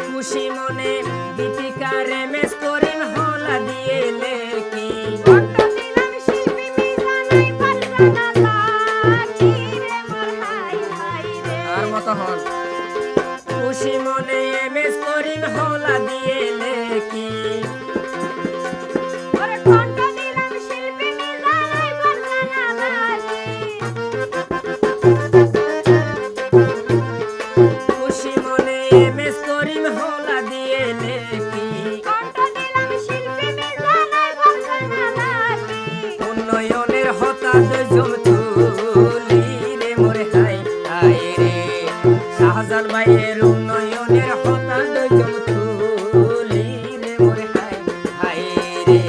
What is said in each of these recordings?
খুশি মনে গীতিকারে মেস করিম হলা দিয়ে লেখি আর মতো হল খুশি মনে মেস করিম হলা দিয়ে লেখি খুশি মনে মেস করিম হলা দিয়ে লেখি উন্নয়নের হতাশ জমতুলি রে মোরে হাই হাই রে শাহজান ভাইয়ের উন্নয়নের হতাশ জমতুলি রে মোরে হাই হাই রে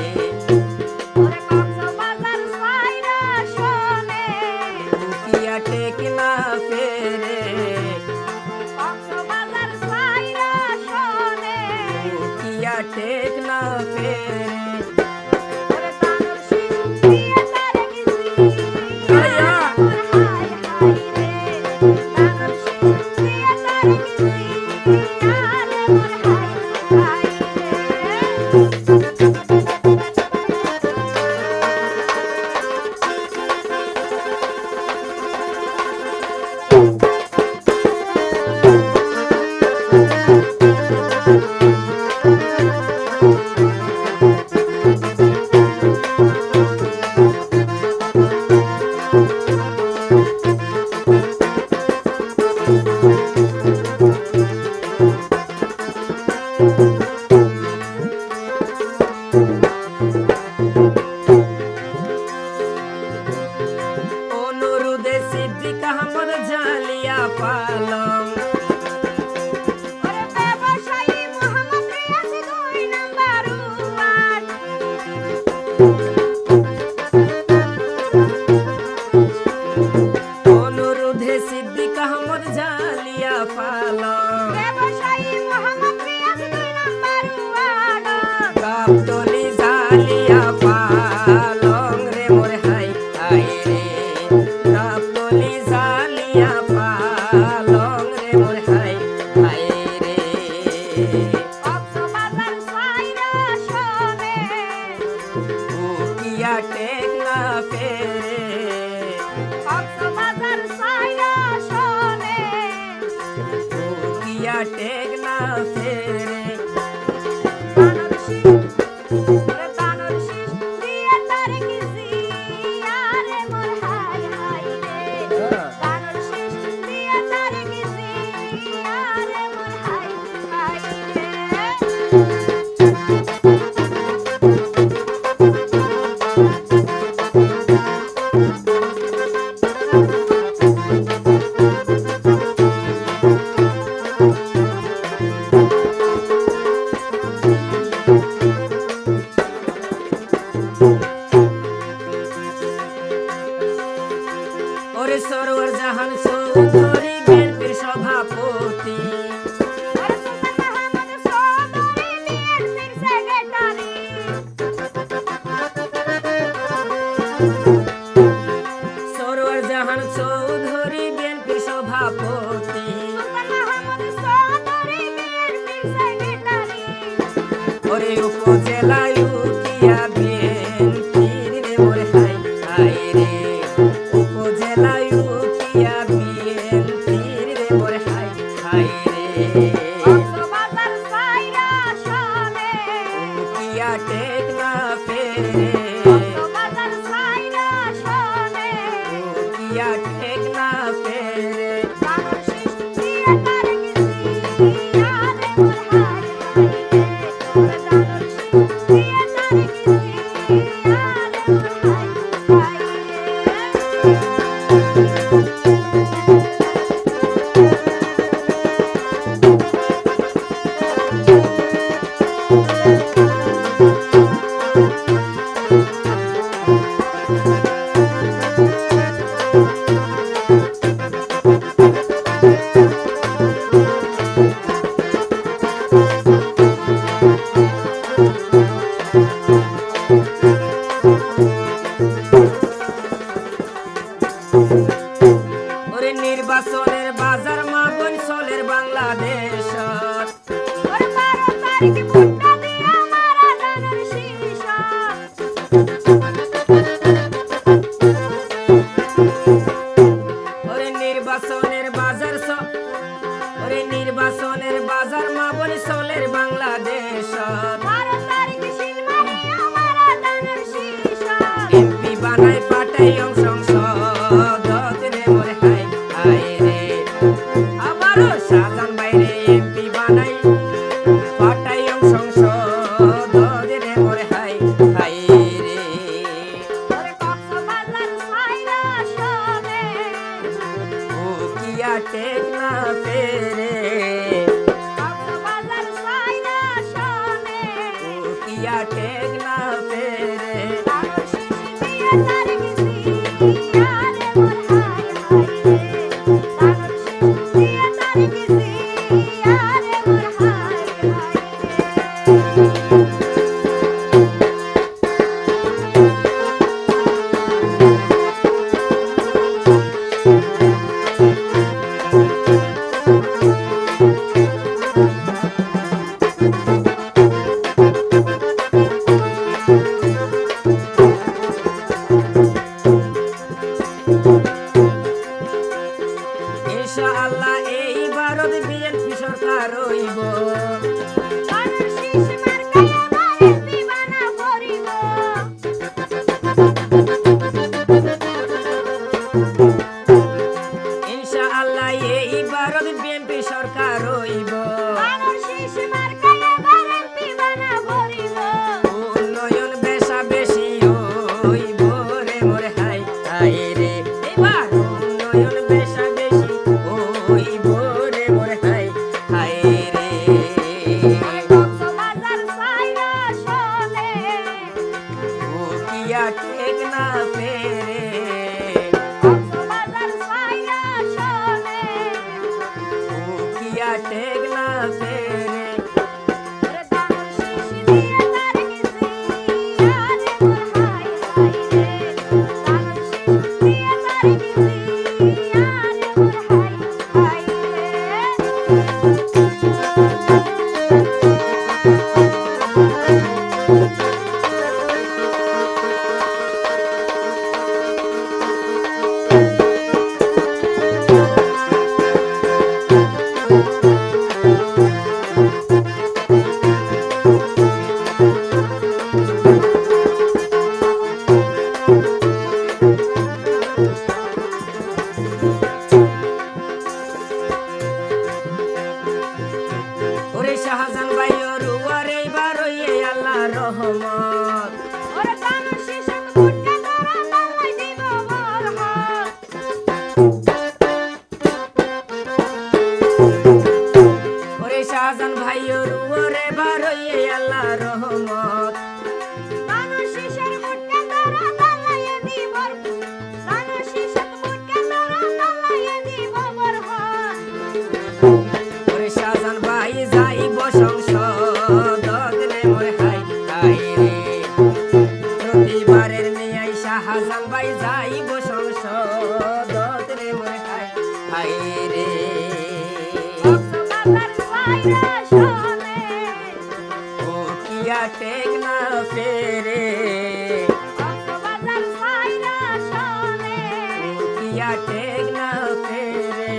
উকিয়া টেক না ফেরে উকিয়া টেক না ফেরে অনুরোধে সিদ্দিক আহমদ জালিয়া পালং অনুরোধে সিদ্দিক আহমদ জালিয়া পালং গাবতলি জালিয়া পালং রে মোরে হাই হাই রে গাবতলি জালিয়া পালং রে মোরে হাই হাই রে উকিয়া টেক না ফেরে উকিয়া টেক না ফেরে বানাই পাটাই সংসদ রে মোর হাই হাই রে ও কিয়া টেক না ফেরে ও কিয়া টেক না ফেরে ইনশাআল্লাহ এই ভারত বিএনপি সরকার হইব ইনশাআল্লাহ এই ভারত বিএনপি সরকার হইব উন্নয়ন বেশা বেশি হইব রে মোর হাই হাই রে এবার উন্নয়ন বেশা বেশি হইব রে মোর হাই হাই রে ও কিয়া টেক না ফেরে ও কিয়া টেক না ফেরে ওরে শাহজান ভাইয়ের ওরে বারইয়ে আল্লাহ রহমত ওরে শাহজান ভাইয়ের ওরে বারইয়ে আল্লাহ রহমত ওরে শাহজান ভাই যাইব সংসদ রে মোর হাই হাই রে প্রতিবারের নিয়াই শাহজান ভাই যাইব সংসদ রে মোর হাই হাই রে ও কিয়া টেক না ফেরে ও কিয়া টেক না ফেরে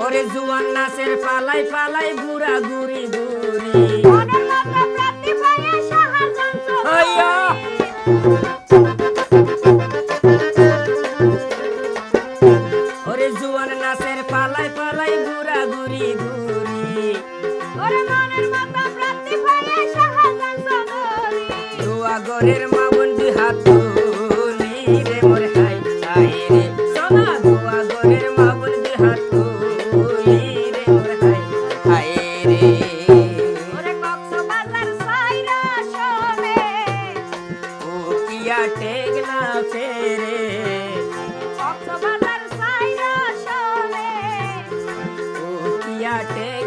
ওরে জুয়ান নাচের পালাই পালাই ঘুরা ঘুরি ঘুরি ওরে জুয়ান নাচের পালাই পালাই ঘুরা ঘুরি ঘুরি দোয়া গরের মামুন দুই হাত তুলি রে মোর হাই হাই রে সোনা দোয়া গরের মামুন দুই হাত তুলি রে মোর হাই হাই রে ও কিয়া টেক না ফেরে ঘাটে